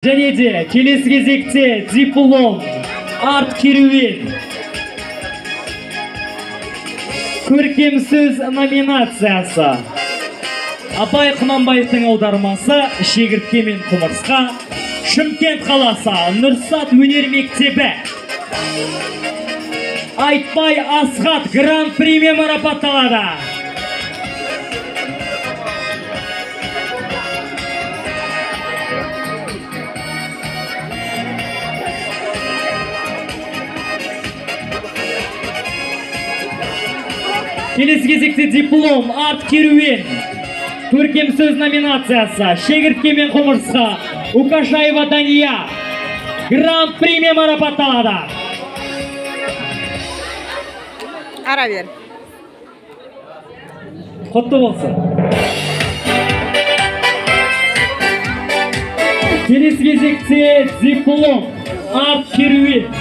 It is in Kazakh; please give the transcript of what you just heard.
Және де келесі кезекте диплом, арт керуен, көркем сөз номинациясы. Абай Құнанбаевтың аудармасы «Шегіртке мен құмырсқа», Шымкент қаласы, Нұрсат өнер мектебі. Айтбай Асхат гран-примен марапатталады. Келесі кезекте диплом, арт керуен, көркем сөз номинациясы, Шегіртке мен құмырсқа, Укашаева Дания, гран-примен марапатталады. Ара бер. Құтты болсын. Келесі кезекте диплом, арт керуен,